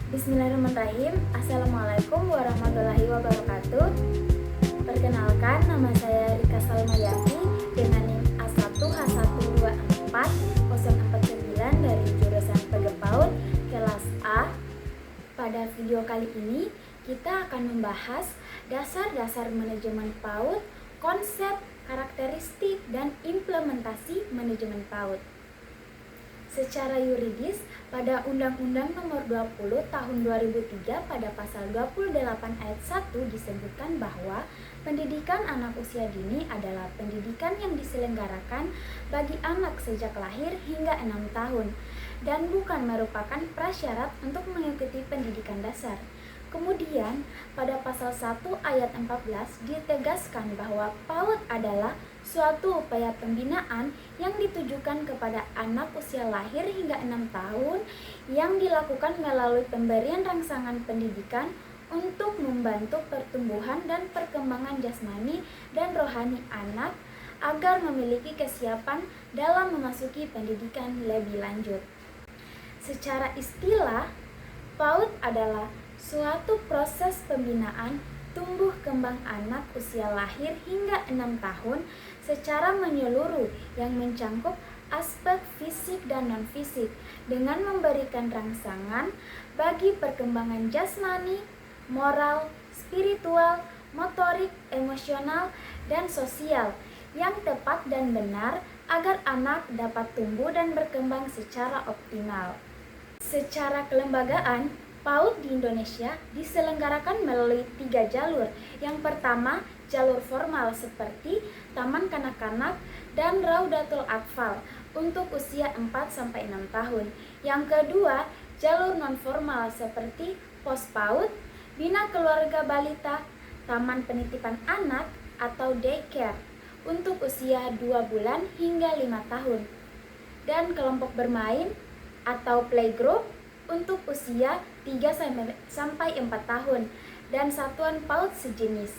Bismillahirrahmanirrahim. Assalamualaikum warahmatullahi wabarakatuh. Perkenalkan, nama saya Rika Salmayati dengan NIM A1H124-049 dari jurusan PGPAUD kelas A. Pada video kali ini, kita akan membahas dasar-dasar manajemen PAUD, konsep, karakteristik, dan implementasi manajemen PAUD. Secara yuridis, pada Undang-Undang Nomor 20 Tahun 2003 pada pasal 28 ayat 1 disebutkan bahwa pendidikan anak usia dini adalah pendidikan yang diselenggarakan bagi anak sejak lahir hingga 6 tahun dan bukan merupakan prasyarat untuk mengikuti pendidikan dasar. Kemudian, pada pasal 1 ayat 14 ditegaskan bahwa PAUD adalah suatu upaya pembinaan yang ditujukan kepada anak usia lahir hingga 6 tahun yang dilakukan melalui pemberian rangsangan pendidikan untuk membantu pertumbuhan dan perkembangan jasmani dan rohani anak agar memiliki kesiapan dalam memasuki pendidikan lebih lanjut. Secara istilah, PAUD adalah suatu proses pembinaan tumbuh kembang anak usia lahir hingga 6 tahun secara menyeluruh yang mencangkup aspek fisik dan non-fisik dengan memberikan rangsangan bagi perkembangan jasmani, moral, spiritual, motorik, emosional, dan sosial yang tepat dan benar agar anak dapat tumbuh dan berkembang secara optimal. Secara kelembagaan, PAUD di Indonesia diselenggarakan melalui 3 jalur. Yang pertama, jalur formal seperti Taman Kanak-kanak dan Raudatul Atfal untuk usia 4-6 tahun. Yang kedua, jalur non-formal seperti Pos PAUD, Bina Keluarga Balita, Taman Penitipan Anak atau Daycare untuk usia 2 bulan hingga 5 tahun. Dan kelompok bermain atau playgroup untuk usia 3-4 tahun dan satuan PAUD sejenis.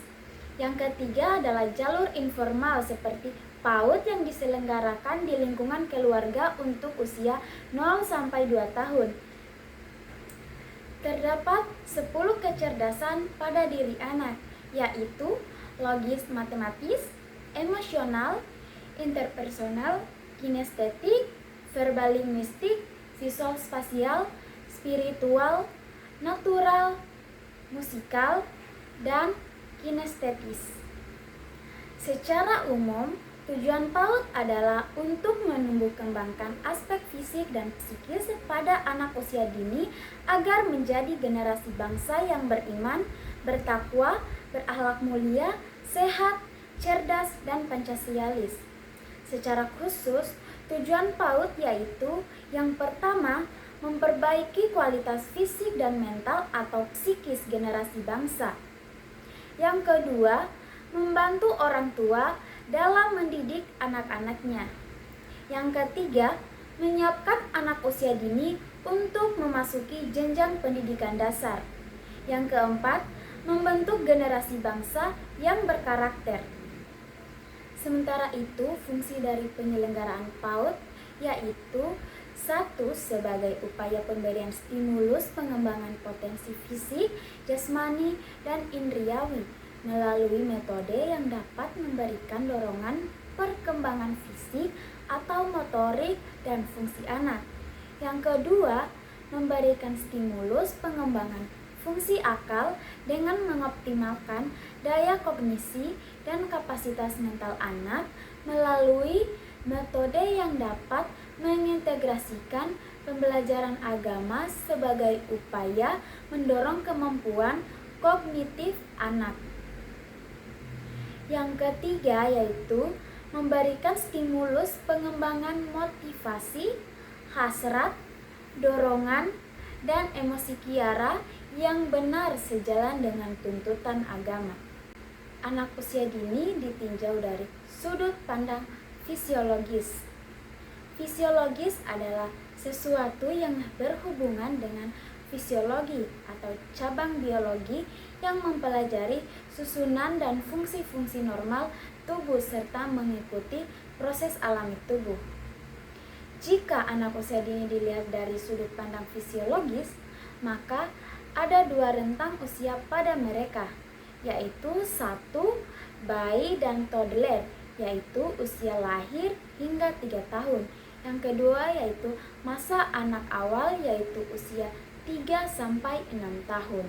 Yang ketiga adalah jalur informal seperti PAUD yang diselenggarakan di lingkungan keluarga untuk usia 0-2 tahun. Terdapat 10 kecerdasan pada diri anak, yaitu logis matematis, emosional, interpersonal, kinestetik, verbal linguistik, visual spasial, spiritual, natural, musikal, dan kinestetis. Secara umum, tujuan PAUD adalah untuk menumbuh kembangkan aspek fisik dan psikis pada anak usia dini agar menjadi generasi bangsa yang beriman, bertakwa, berakhlak mulia, sehat, cerdas, dan pancasialis. Secara khusus, tujuan PAUD yaitu yang pertama, memperbaiki kualitas fisik dan mental atau psikis generasi bangsa. Yang kedua, membantu orang tua dalam mendidik anak-anaknya. Yang ketiga, menyiapkan anak usia dini untuk memasuki jenjang pendidikan dasar. Yang keempat, membentuk generasi bangsa yang berkarakter. Sementara itu, fungsi dari penyelenggaraan PAUD yaitu 1. Sebagai upaya pemberian stimulus pengembangan potensi fisik, jasmani, dan indriawi melalui metode yang dapat memberikan dorongan perkembangan fisik atau motorik dan fungsi anak. Yang kedua, memberikan stimulus pengembangan fungsi akal dengan mengoptimalkan daya kognisi dan kapasitas mental anak melalui metode yang dapat mengintegrasikan pembelajaran agama sebagai upaya mendorong kemampuan kognitif anak. Yang ketiga yaitu memberikan stimulus pengembangan motivasi, hasrat, dorongan, dan emosi kiara yang benar sejalan dengan tuntutan agama. Anak usia dini ditinjau dari sudut pandang fisiologis. Fisiologis adalah sesuatu yang berhubungan dengan fisiologi atau cabang biologi yang mempelajari susunan dan fungsi-fungsi normal tubuh serta mengikuti proses alami tubuh. Jika anak usia dini dilihat dari sudut pandang fisiologis, maka ada 2 rentang usia pada mereka, yaitu 1 bayi dan toddler, yaitu usia lahir hingga 3 tahun. Yang kedua yaitu masa anak awal, yaitu usia 3-6 tahun.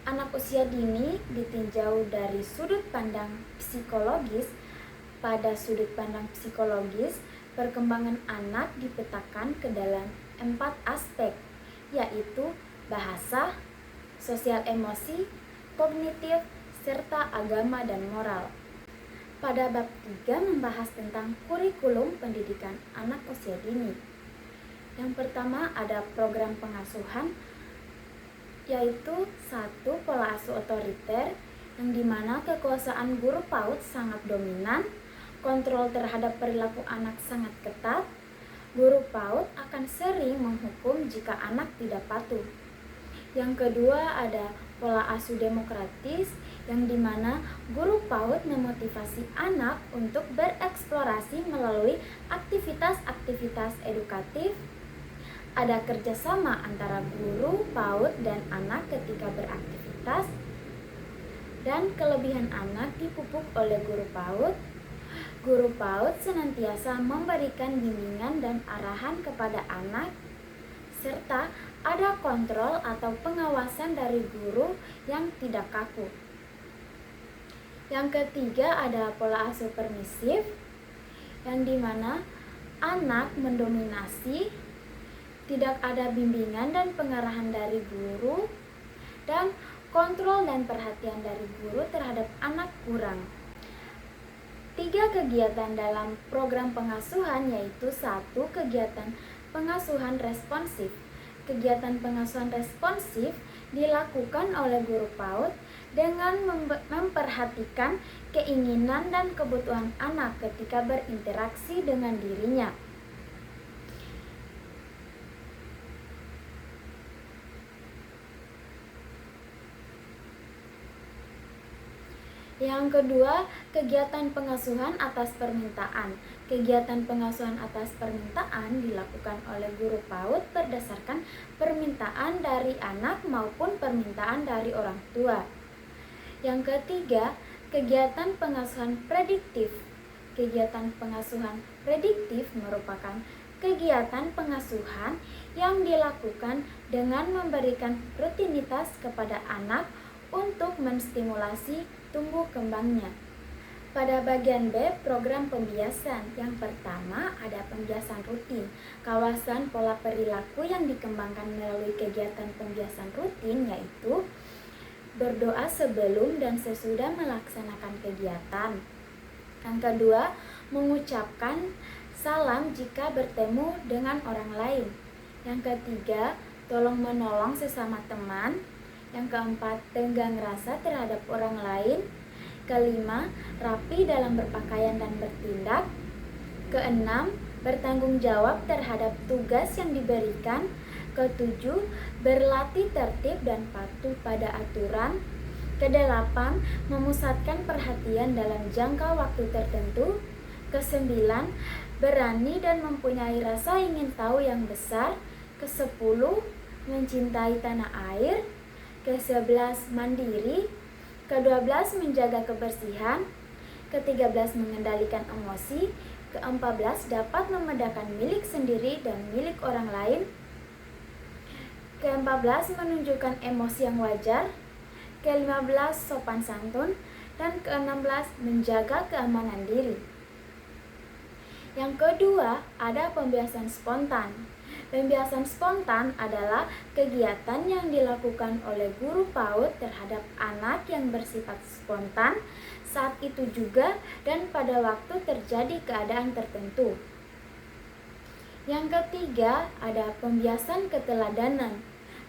Anak usia dini ditinjau dari sudut pandang psikologis. Pada sudut pandang psikologis, perkembangan anak dipetakan ke dalam 4 aspek, yaitu bahasa, sosial emosi, kognitif, serta agama dan moral. Pada bab 3 membahas tentang kurikulum pendidikan anak usia dini. Yang pertama ada program pengasuhan, yaitu 1 pola asuh otoriter, yang dimana kekuasaan guru PAUD sangat dominan, kontrol terhadap perilaku anak sangat ketat. Guru PAUD akan sering menghukum jika anak tidak patuh. Yang kedua ada pola asuh demokratis, yang dimana guru PAUD memotivasi anak untuk bereksplorasi melalui aktivitas-aktivitas edukatif. Ada kerjasama antara guru PAUD dan anak ketika beraktivitas, dan kelebihan anak dipupuk oleh guru PAUD. Guru PAUD senantiasa memberikan bimbingan dan arahan kepada anak, serta ada kontrol atau pengawasan dari guru yang tidak kaku. Yang ketiga ada pola asuh permisif, yang dimana anak mendominasi, tidak ada bimbingan dan pengarahan dari guru, dan kontrol dan perhatian dari guru terhadap anak kurang. 3 kegiatan dalam program pengasuhan yaitu 1 kegiatan pengasuhan responsif. Kegiatan pengasuhan responsif dilakukan oleh guru PAUD dengan memperhatikan keinginan dan kebutuhan anak ketika berinteraksi dengan dirinya. Yang kedua, kegiatan pengasuhan atas permintaan. Kegiatan pengasuhan atas permintaan dilakukan oleh guru PAUD berdasarkan permintaan dari anak maupun permintaan dari orang tua. Yang ketiga, kegiatan pengasuhan prediktif. Kegiatan pengasuhan prediktif merupakan kegiatan pengasuhan yang dilakukan dengan memberikan rutinitas kepada anak untuk menstimulasi tumbuh kembangnya. Pada bagian B, program pembiasan. Yang pertama ada pembiasan rutin. Kawasan pola perilaku yang dikembangkan melalui kegiatan pembiasan rutin yaitu berdoa sebelum dan sesudah melaksanakan kegiatan. Yang kedua, mengucapkan salam jika bertemu dengan orang lain. Yang ketiga, tolong menolong sesama teman. Yang keempat, tenggang rasa terhadap orang lain. Kelima, rapi dalam berpakaian dan bertindak. Keenam, bertanggung jawab terhadap tugas yang diberikan. Ketujuh, berlatih tertib dan patuh pada aturan. Kedelapan, memusatkan perhatian dalam jangka waktu tertentu. Kesembilan, berani dan mempunyai rasa ingin tahu yang besar. Kesepuluh, mencintai tanah air. Ke-11 mandiri, ke-12 menjaga kebersihan, ke-13 mengendalikan emosi, ke-14 dapat membedakan milik sendiri dan milik orang lain, ke-14 menunjukkan emosi yang wajar, ke-15 sopan santun, dan ke-16 menjaga keamanan diri. Yang kedua ada pembiasan spontan. Pembiasan spontan adalah kegiatan yang dilakukan oleh guru PAUD terhadap anak yang bersifat spontan saat itu juga dan pada waktu terjadi keadaan tertentu. Yang ketiga ada pembiasan keteladanan.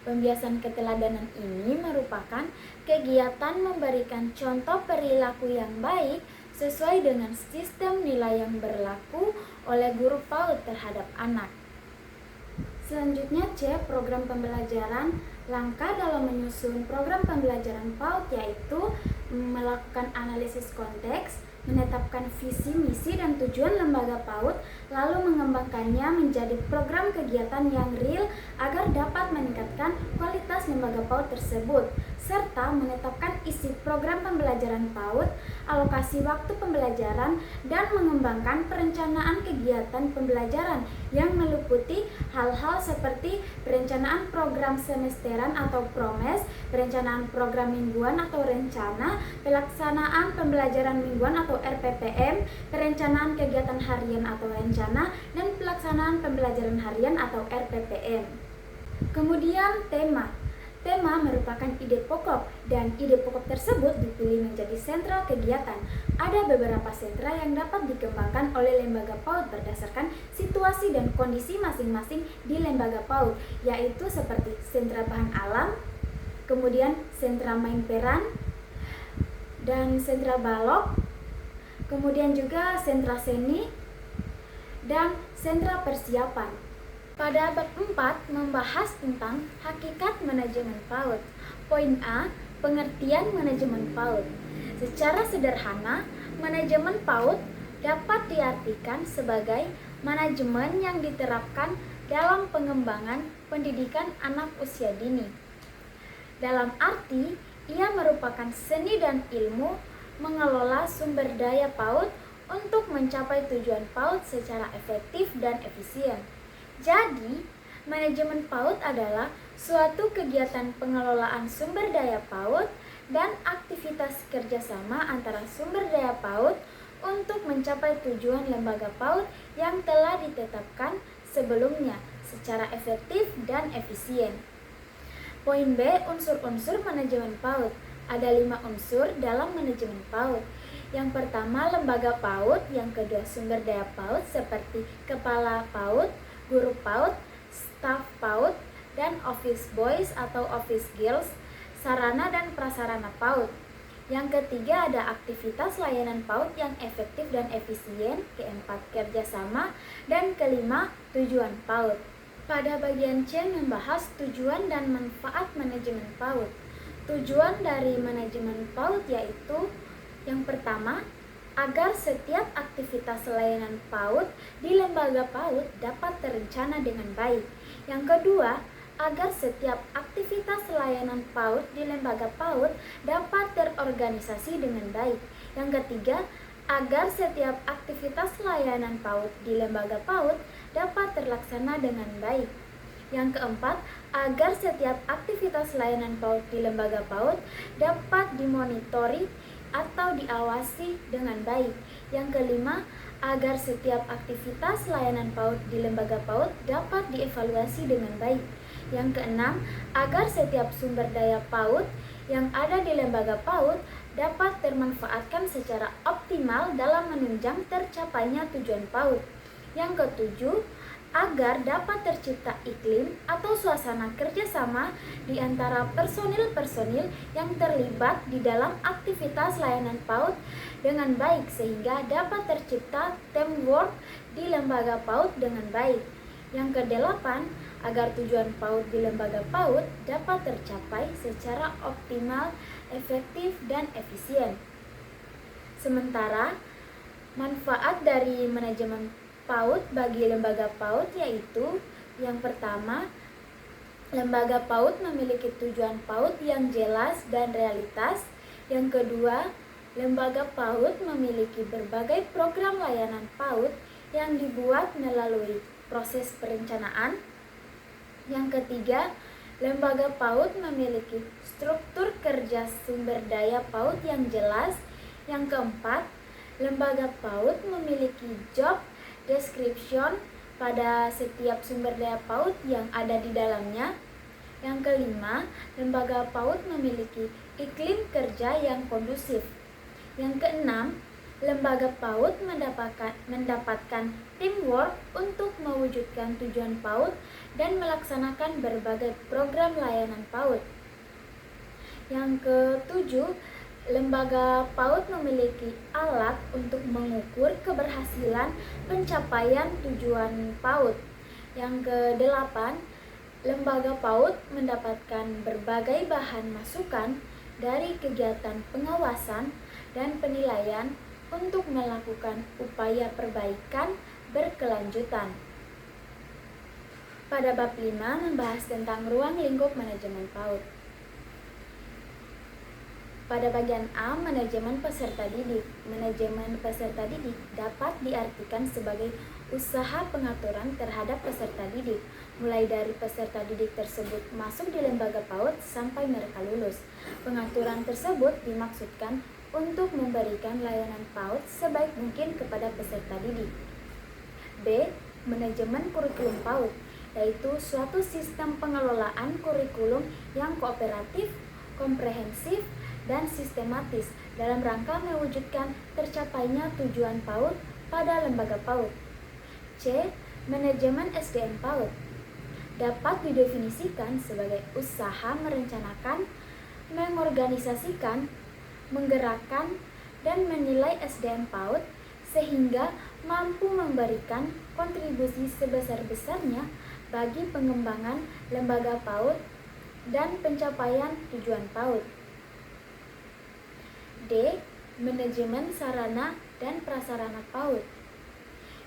Pembiasan keteladanan ini merupakan kegiatan memberikan contoh perilaku yang baik sesuai dengan sistem nilai yang berlaku oleh guru PAUD terhadap anak. Selanjutnya C, program pembelajaran. Langkah dalam menyusun program pembelajaran PAUD yaitu melakukan analisis konteks, menetapkan visi, misi, dan tujuan lembaga PAUD, lalu mengembangkannya menjadi program kegiatan yang real agar dapat meningkatkan kualitas lembaga PAUD tersebut, serta menetapkan isi program pembelajaran PAUD, alokasi waktu pembelajaran, dan mengembangkan perencanaan kegiatan pembelajaran yang meliputi hal-hal seperti perencanaan program semesteran atau promes, perencanaan program mingguan atau rencana, pelaksanaan pembelajaran mingguan atau RPPM, perencanaan kegiatan harian atau rencana, dan pelaksanaan pembelajaran harian atau RPPM. Kemudian tema. Tema merupakan ide pokok, dan ide pokok tersebut dipilih menjadi sentral kegiatan. Ada beberapa sentra yang dapat dikembangkan oleh lembaga PAUD berdasarkan situasi dan kondisi masing-masing di lembaga PAUD, yaitu seperti sentra bahan alam, kemudian sentra main peran, dan sentra balok, kemudian juga sentra seni, dan sentra persiapan. Pada bab 4 membahas tentang hakikat manajemen PAUD. Poin A, pengertian manajemen PAUD. Secara sederhana, manajemen PAUD dapat diartikan sebagai manajemen yang diterapkan dalam pengembangan pendidikan anak usia dini. Dalam arti, ia merupakan seni dan ilmu mengelola sumber daya PAUD untuk mencapai tujuan PAUD secara efektif dan efisien. Jadi, manajemen PAUD adalah suatu kegiatan pengelolaan sumber daya PAUD dan aktivitas kerjasama antara sumber daya PAUD untuk mencapai tujuan lembaga PAUD yang telah ditetapkan sebelumnya secara efektif dan efisien. Poin B, unsur-unsur manajemen PAUD. Ada 5 unsur dalam manajemen PAUD. Yang pertama, lembaga PAUD. Yang kedua, sumber daya PAUD seperti kepala PAUD, guru PAUD, staf PAUD, dan office boys atau office girls, sarana dan prasarana PAUD. Yang ketiga, ada aktivitas layanan PAUD yang efektif dan efisien. Keempat, kerjasama. Dan kelima, tujuan PAUD. Pada bagian C membahas tujuan dan manfaat manajemen PAUD. Tujuan dari manajemen PAUD yaitu yang pertama, agar setiap aktivitas layanan PAUD di lembaga PAUD dapat terencana dengan baik. Yang kedua, agar setiap aktivitas layanan PAUD di lembaga PAUD dapat terorganisasi dengan baik. Yang ketiga, agar setiap aktivitas layanan PAUD di lembaga PAUD dapat terlaksana dengan baik. Yang keempat, agar setiap aktivitas layanan PAUD di lembaga PAUD dapat dimonitori atau diawasi dengan baik. Yang kelima, agar setiap aktivitas layanan PAUD di lembaga PAUD dapat dievaluasi dengan baik. Yang keenam, agar setiap sumber daya PAUD yang ada di lembaga PAUD dapat termanfaatkan secara optimal dalam menunjang tercapainya tujuan PAUD. Yang ketujuh, agar dapat tercipta iklim atau suasana kerjasama di antara personil-personil yang terlibat di dalam aktivitas layanan PAUD dengan baik sehingga dapat tercipta teamwork di lembaga PAUD dengan baik. Yang kedelapan, agar tujuan PAUD di lembaga PAUD dapat tercapai secara optimal, efektif, dan efisien. Sementara, manfaat dari manajemen PAUD bagi lembaga PAUD yaitu yang pertama, lembaga PAUD memiliki tujuan PAUD yang jelas dan realitas. Yang kedua, lembaga PAUD memiliki berbagai program layanan PAUD yang dibuat melalui proses perencanaan. Yang ketiga, lembaga PAUD memiliki struktur kerja sumber daya PAUD yang jelas. Yang keempat, lembaga PAUD memiliki job description pada setiap sumber daya PAUD yang ada di dalamnya. Yang kelima, lembaga PAUD memiliki iklim kerja yang kondusif. Yang keenam, lembaga PAUD mendapatkan teamwork untuk mewujudkan tujuan PAUD dan melaksanakan berbagai program layanan PAUD. Yang ketujuh, lembaga PAUD memiliki alat untuk mengukur keberhasilan pencapaian tujuan PAUD. Yang kedelapan, lembaga PAUD mendapatkan berbagai bahan masukan dari kegiatan pengawasan dan penilaian untuk melakukan upaya perbaikan berkelanjutan. Pada bab 5 membahas tentang ruang lingkup manajemen PAUD. Pada bagian A, manajemen peserta didik. Manajemen peserta didik dapat diartikan sebagai usaha pengaturan terhadap peserta didik, mulai dari peserta didik tersebut masuk di lembaga PAUD sampai mereka lulus. Pengaturan tersebut dimaksudkan untuk memberikan layanan PAUD sebaik mungkin kepada peserta didik. B. Manajemen kurikulum PAUD, yaitu suatu sistem pengelolaan kurikulum yang kooperatif, komprehensif, dan sistematis dalam rangka mewujudkan tercapainya tujuan PAUD pada lembaga PAUD. C. Manajemen SDM PAUD dapat didefinisikan sebagai usaha merencanakan, mengorganisasikan, menggerakkan, dan menilai SDM PAUD sehingga mampu memberikan kontribusi sebesar-besarnya bagi pengembangan lembaga PAUD dan pencapaian tujuan PAUD. D. Manajemen sarana dan prasarana PAUD,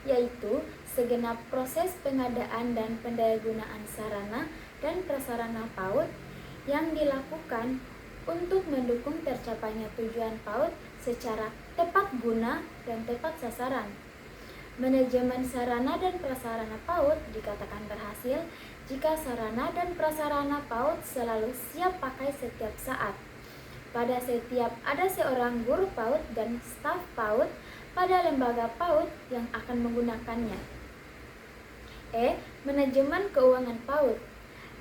yaitu segenap proses pengadaan dan pendayagunaan sarana dan prasarana PAUD yang dilakukan untuk mendukung tercapainya tujuan PAUD secara tepat guna dan tepat sasaran. Manajemen sarana dan prasarana PAUD dikatakan berhasil jika sarana dan prasarana PAUD selalu siap pakai setiap saat. Pada setiap ada seorang guru PAUD dan staf PAUD pada lembaga PAUD yang akan menggunakannya. E. Manajemen keuangan PAUD,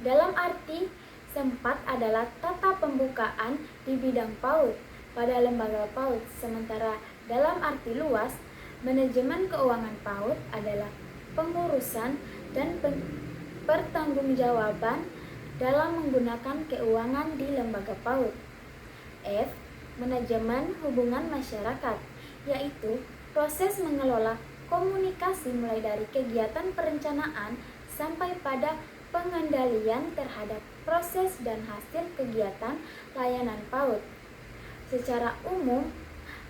dalam arti sempat adalah tata pembukaan di bidang PAUD pada lembaga PAUD, sementara dalam arti luas, manajemen keuangan PAUD adalah pengurusan dan pertanggungjawaban dalam menggunakan keuangan di lembaga PAUD. F. Manajemen hubungan masyarakat, yaitu proses mengelola komunikasi mulai dari kegiatan perencanaan sampai pada pengendalian terhadap proses dan hasil kegiatan layanan PAUD. Secara umum,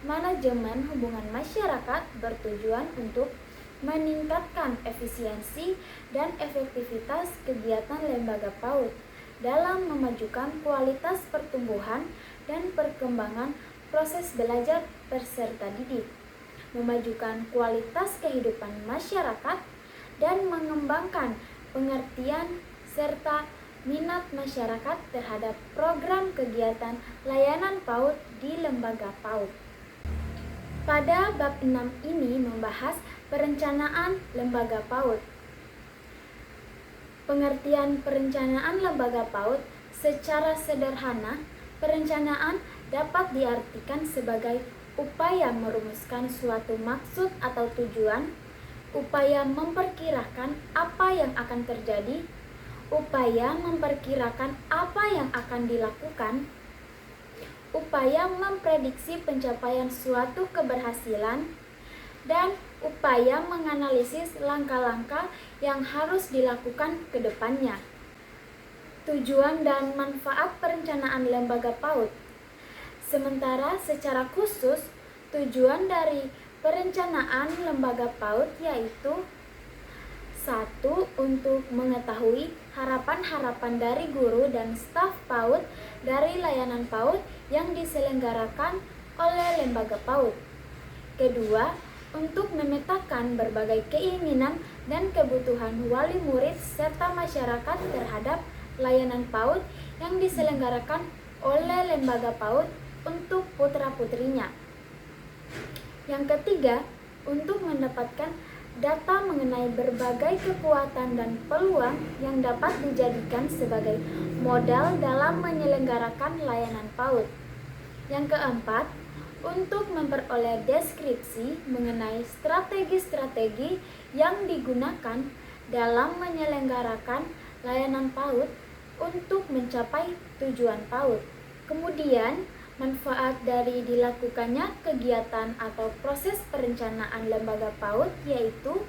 manajemen hubungan masyarakat bertujuan untuk meningkatkan efisiensi dan efektivitas kegiatan lembaga PAUD dalam memajukan kualitas pertumbuhan dan perkembangan proses belajar peserta didik, memajukan kualitas kehidupan masyarakat, dan mengembangkan pengertian serta minat masyarakat terhadap program kegiatan layanan PAUD di lembaga PAUD. Pada bab 6 ini membahas perencanaan lembaga PAUD. Pengertian perencanaan lembaga PAUD secara sederhana, perencanaan dapat diartikan sebagai upaya merumuskan suatu maksud atau tujuan, upaya memperkirakan apa yang akan terjadi, upaya memperkirakan apa yang akan dilakukan, upaya memprediksi pencapaian suatu keberhasilan, dan upaya menganalisis langkah-langkah yang harus dilakukan ke depannya. Tujuan dan manfaat perencanaan lembaga PAUD. Sementara secara khusus, tujuan dari perencanaan lembaga PAUD yaitu 1. Untuk mengetahui harapan-harapan dari guru dan staf PAUD dari layanan PAUD yang diselenggarakan oleh lembaga PAUD. Kedua, untuk memetakan berbagai keinginan dan kebutuhan wali murid serta masyarakat terhadap layanan PAUD yang diselenggarakan oleh lembaga PAUD untuk putra-putrinya. Yang ketiga, untuk mendapatkan data mengenai berbagai kekuatan dan peluang yang dapat dijadikan sebagai modal dalam menyelenggarakan layanan PAUD. Yang keempat, untuk memperoleh deskripsi mengenai strategi-strategi yang digunakan dalam menyelenggarakan layanan PAUD untuk mencapai tujuan PAUD. Kemudian, manfaat dari dilakukannya kegiatan atau proses perencanaan lembaga PAUD yaitu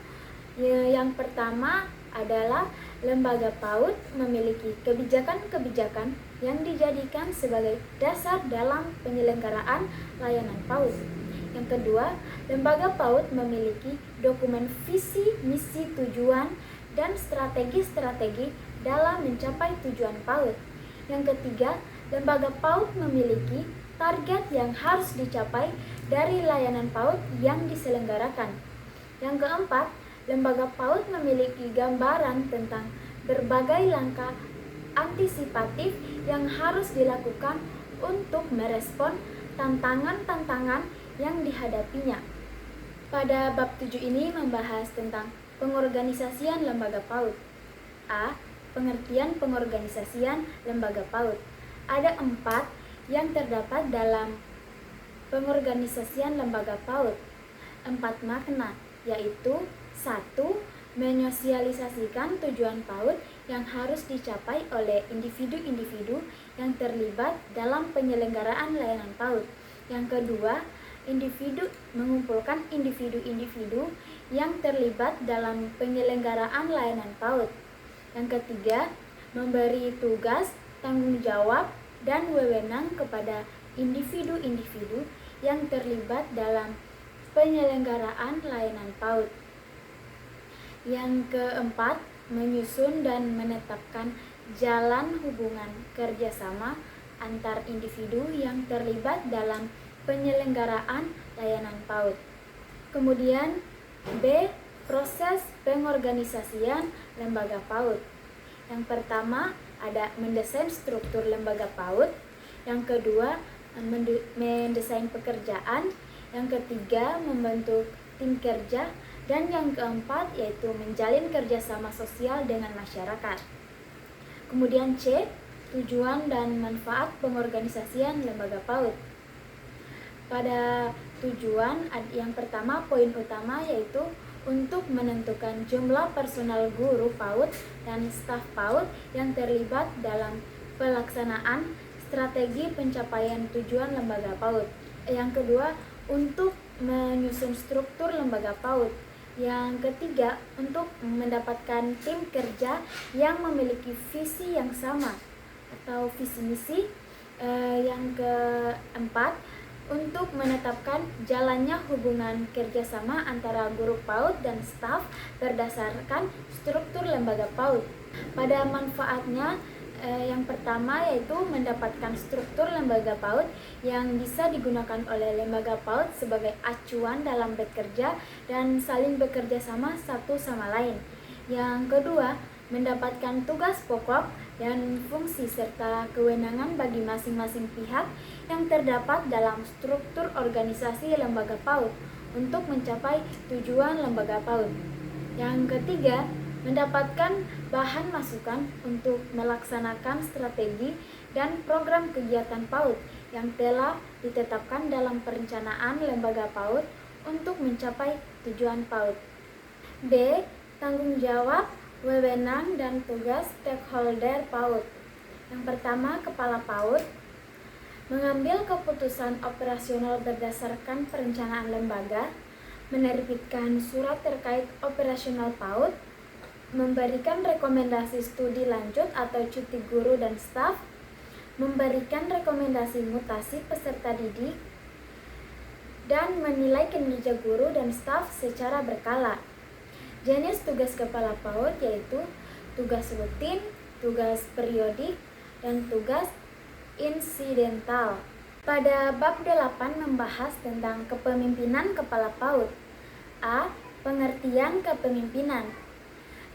yang pertama adalah lembaga PAUD memiliki kebijakan-kebijakan yang dijadikan sebagai dasar dalam penyelenggaraan layanan PAUD. Yang kedua, lembaga PAUD memiliki dokumen visi, misi, tujuan, dan strategi-strategi dalam mencapai tujuan PAUD. Yang ketiga, lembaga PAUD memiliki target yang harus dicapai dari layanan PAUD yang diselenggarakan. Yang keempat, lembaga PAUD memiliki gambaran tentang berbagai langkah antisipatif yang harus dilakukan untuk merespon tantangan-tantangan yang dihadapinya. Pada bab 7 ini membahas tentang pengorganisasian lembaga PAUD. A. Pengertian pengorganisasian lembaga PAUD. Ada 4 yang terdapat dalam pengorganisasian lembaga PAUD. 4 makna, yaitu 1. Menyosialisasikan tujuan PAUD yang harus dicapai oleh individu-individu yang terlibat dalam penyelenggaraan layanan PAUD. Yang kedua, mengumpulkan individu-individu yang terlibat dalam penyelenggaraan layanan PAUD. Yang ketiga, memberi tugas, tanggung jawab, dan wewenang kepada individu-individu yang terlibat dalam penyelenggaraan layanan PAUD. Yang keempat, menyusun dan menetapkan jalan hubungan kerjasama antar individu yang terlibat dalam penyelenggaraan layanan PAUD. Kemudian B. Proses pengorganisasian lembaga PAUD. Yang pertama ada mendesain struktur lembaga PAUD. Yang kedua mendesain pekerjaan. Yang ketiga membentuk tim kerja. Dan yang keempat yaitu menjalin kerjasama sosial dengan masyarakat. Kemudian C. Tujuan dan manfaat pengorganisasian lembaga PAUD. Pada tujuan yang pertama, poin utama yaitu untuk menentukan jumlah personal guru PAUD dan staf PAUD yang terlibat dalam pelaksanaan strategi pencapaian tujuan lembaga PAUD. Yang kedua, untuk menyusun struktur lembaga PAUD. Yang ketiga, untuk mendapatkan tim kerja yang memiliki visi yang sama atau visi misi. Yang keempat, untuk menetapkan jalannya hubungan kerjasama antara guru PAUD dan staf berdasarkan struktur lembaga PAUD. Pada manfaatnya, yang pertama yaitu mendapatkan struktur lembaga PAUD yang bisa digunakan oleh lembaga PAUD sebagai acuan dalam bekerja dan saling bekerja sama satu sama lain. Yang kedua, mendapatkan tugas pokok dan fungsi serta kewenangan bagi masing-masing pihak yang terdapat dalam struktur organisasi lembaga PAUD untuk mencapai tujuan lembaga PAUD. Yang ketiga, mendapatkan bahan masukan untuk melaksanakan strategi dan program kegiatan PAUD yang telah ditetapkan dalam perencanaan lembaga PAUD untuk mencapai tujuan PAUD. B. Tanggung jawab, wewenang, dan tugas stakeholder PAUD. Yang pertama, Kepala PAUD mengambil keputusan operasional berdasarkan perencanaan lembaga, menerbitkan surat terkait operasional PAUD, memberikan rekomendasi studi lanjut atau cuti guru dan staf, memberikan rekomendasi mutasi peserta didik, dan menilai kinerja guru dan staf secara berkala. Jenis tugas Kepala PAUD yaitu tugas rutin, tugas periodik, dan tugas insidental. Pada bab 8 membahas tentang kepemimpinan Kepala PAUD. A. Pengertian kepemimpinan.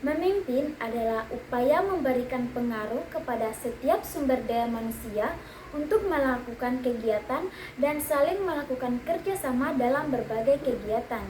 Memimpin adalah upaya memberikan pengaruh kepada setiap sumber daya manusia untuk melakukan kegiatan dan saling melakukan kerjasama dalam berbagai kegiatan.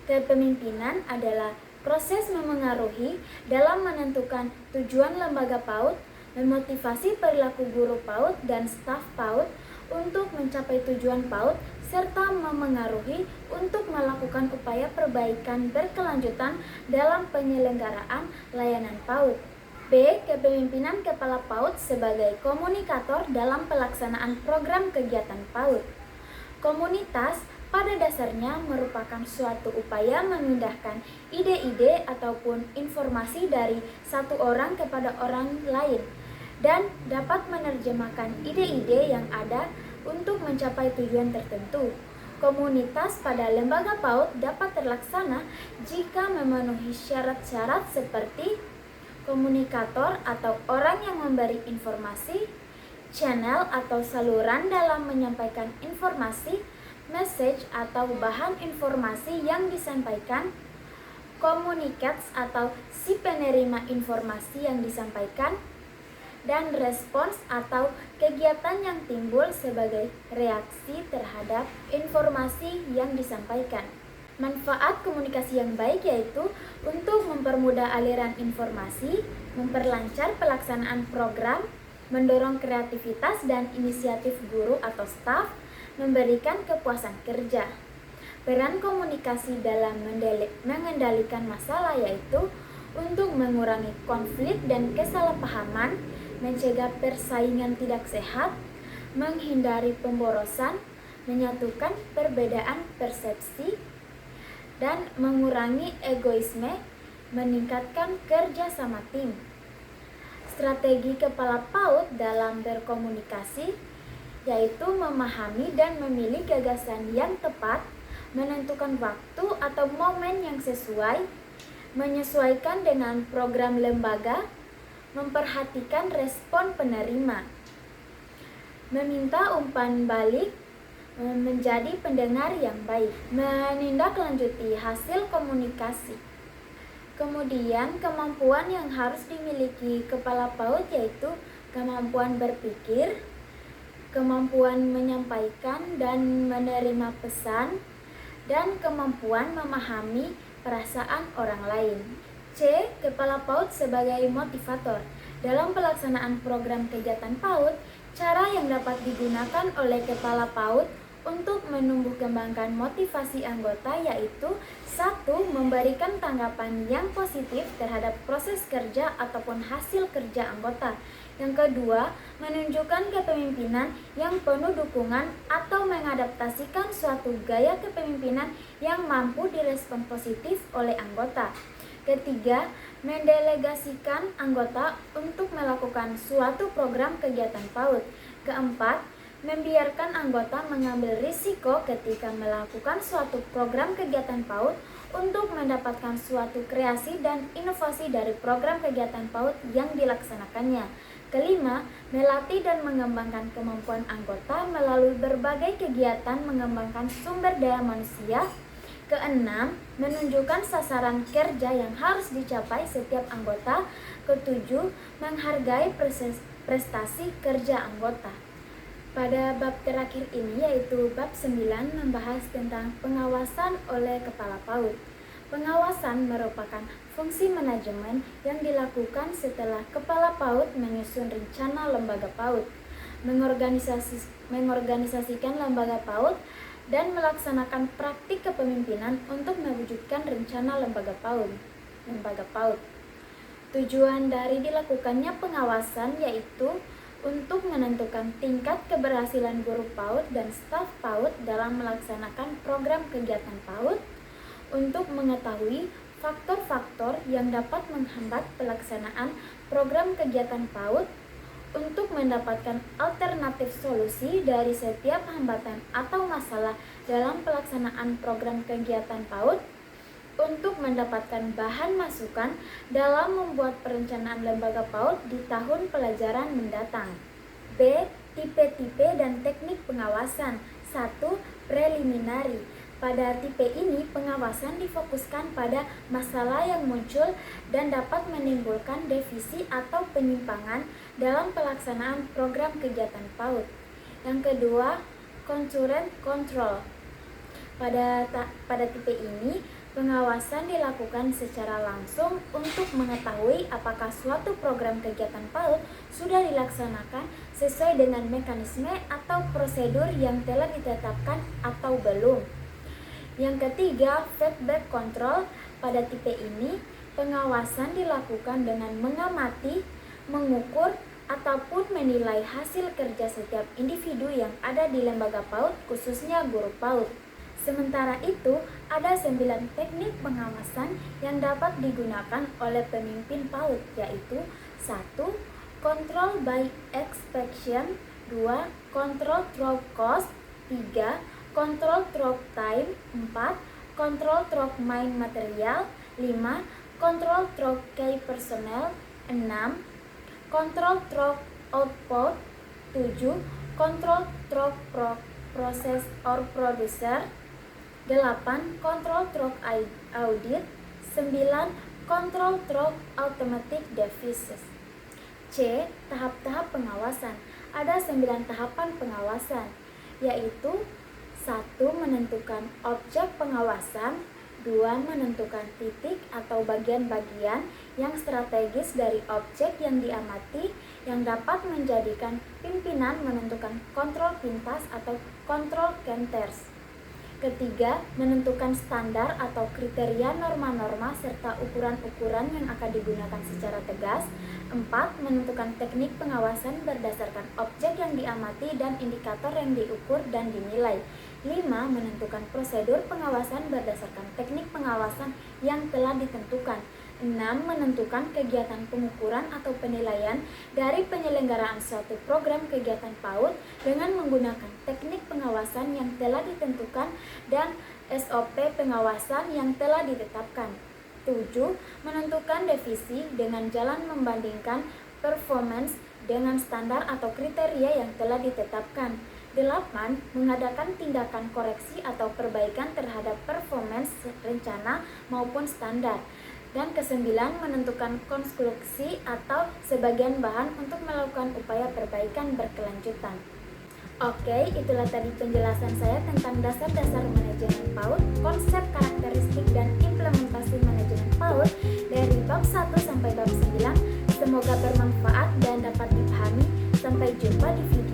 Kepemimpinan adalah proses memengaruhi dalam menentukan tujuan lembaga PAUD, memotivasi perilaku guru PAUD dan staf PAUD untuk mencapai tujuan PAUD, serta memengaruhi untuk melakukan upaya perbaikan berkelanjutan dalam penyelenggaraan layanan PAUD. B. Kepemimpinan Kepala PAUD sebagai komunikator dalam pelaksanaan program kegiatan PAUD. Komunitas pada dasarnya merupakan suatu upaya memindahkan ide-ide ataupun informasi dari satu orang kepada orang lain dan dapat menerjemahkan ide-ide yang ada untuk mencapai tujuan tertentu. Komunitas pada lembaga PAUD dapat terlaksana jika memenuhi syarat-syarat seperti komunikator atau orang yang memberi informasi, channel atau saluran dalam menyampaikan informasi, message atau bahan informasi yang disampaikan, communicates atau si penerima informasi yang disampaikan, dan respons atau kegiatan yang timbul sebagai reaksi terhadap informasi yang disampaikan. Manfaat komunikasi yang baik yaitu untuk mempermudah aliran informasi, memperlancar pelaksanaan program, mendorong kreativitas dan inisiatif guru atau staf, memberikan kepuasan kerja. Peran komunikasi dalam mengendalikan masalah yaitu untuk mengurangi konflik dan kesalahpahaman, mencegah persaingan tidak sehat, menghindari pemborosan, menyatukan perbedaan persepsi, dan mengurangi egoisme, meningkatkan kerja sama tim. Strategi kepala PAUD dalam berkomunikasi yaitu memahami dan memilih gagasan yang tepat, menentukan waktu atau momen yang sesuai, menyesuaikan dengan program lembaga, memperhatikan respon penerima, meminta umpan balik, menjadi pendengar yang baik, menindaklanjuti hasil komunikasi. Kemudian kemampuan yang harus dimiliki kepala PAUD yaitu kemampuan berpikir, kemampuan menyampaikan dan menerima pesan, dan kemampuan memahami perasaan orang lain. C. Kepala PAUD sebagai motivator. Dalam pelaksanaan program kegiatan PAUD, cara yang dapat digunakan oleh kepala PAUD untuk menumbuh kembangkan motivasi anggota yaitu 1. Memberikan tanggapan yang positif terhadap proses kerja ataupun hasil kerja anggota. Yang kedua, menunjukkan kepemimpinan yang penuh dukungan atau mengadaptasikan suatu gaya kepemimpinan yang mampu direspon positif oleh anggota. Ketiga, mendelegasikan anggota untuk melakukan suatu program kegiatan PAUD. Keempat, membiarkan anggota mengambil risiko ketika melakukan suatu program kegiatan PAUD untuk mendapatkan suatu kreasi dan inovasi dari program kegiatan PAUD yang dilaksanakannya. Kelima, melatih dan mengembangkan kemampuan anggota melalui berbagai kegiatan mengembangkan sumber daya manusia. Keenam, menunjukkan sasaran kerja yang harus dicapai setiap anggota. Ketujuh, menghargai prestasi kerja anggota. Pada bab terakhir ini yaitu bab 9 membahas tentang pengawasan oleh kepala PAUD. Pengawasan merupakan fungsi manajemen yang dilakukan setelah kepala PAUD menyusun rencana lembaga PAUD, mengorganisasikan lembaga PAUD, dan melaksanakan praktik kepemimpinan untuk mewujudkan rencana lembaga PAUD. Tujuan dari dilakukannya pengawasan yaitu untuk menentukan tingkat keberhasilan guru PAUD dan staf PAUD dalam melaksanakan program kegiatan PAUD, untuk mengetahui faktor-faktor yang dapat menghambat pelaksanaan program kegiatan PAUD, untuk mendapatkan alternatif solusi dari setiap hambatan atau masalah dalam pelaksanaan program kegiatan PAUD, untuk mendapatkan bahan masukan dalam membuat perencanaan lembaga PAUD di tahun pelajaran mendatang. B. Tipe-tipe dan teknik pengawasan. 1. Preliminary. Pada tipe ini, pengawasan difokuskan pada masalah yang muncul dan dapat menimbulkan defisi atau penyimpangan dalam pelaksanaan program kegiatan PAUD. Yang kedua, concurrent control. Pada tipe ini, pengawasan dilakukan secara langsung untuk mengetahui apakah suatu program kegiatan PAUD sudah dilaksanakan sesuai dengan mekanisme atau prosedur yang telah ditetapkan atau belum. Yang ketiga, feedback control. Pada tipe ini, pengawasan dilakukan dengan mengamati, mengukur, ataupun menilai hasil kerja setiap individu yang ada di lembaga PAUD, khususnya guru PAUD. Sementara itu, ada 9 teknik pengawasan yang dapat digunakan oleh pemimpin PAUD, yaitu 1. Control by inspection. 2. Control through cost. 3. Control through time 4, control through main material 5, control through key personnel 6, control through output 7, control through process or producer 8, control through audit 9, control through automatic devices. C. Tahap-tahap pengawasan. Ada 9 tahapan pengawasan, yaitu 1. Menentukan objek pengawasan, 2. Menentukan titik atau bagian-bagian yang strategis dari objek yang diamati yang dapat menjadikan pimpinan menentukan kontrol pintas atau kontrol counters. Ketiga, menentukan standar atau kriteria norma-norma serta ukuran-ukuran yang akan digunakan secara tegas. 4. Menentukan teknik pengawasan berdasarkan objek yang diamati dan indikator yang diukur dan dinilai. 5. Menentukan prosedur pengawasan berdasarkan teknik pengawasan yang telah ditentukan. 6. Menentukan kegiatan pengukuran atau penilaian dari penyelenggaraan suatu program kegiatan PAUD dengan menggunakan teknik pengawasan yang telah ditentukan dan SOP pengawasan yang telah ditetapkan. 7. Menentukan devisi dengan jalan membandingkan performance dengan standar atau kriteria yang telah ditetapkan. 8. Mengadakan tindakan koreksi atau perbaikan terhadap performance rencana maupun standar. Dan ke-9, menentukan konstruksi atau sebagian bahan untuk melakukan upaya perbaikan berkelanjutan. Oke, itulah tadi penjelasan saya tentang dasar-dasar manajemen PAUD, konsep, karakteristik, dan implementasi manajemen PAUD dari bab 1 sampai bab 9. Semoga bermanfaat dan dapat dipahami. Sampai jumpa di video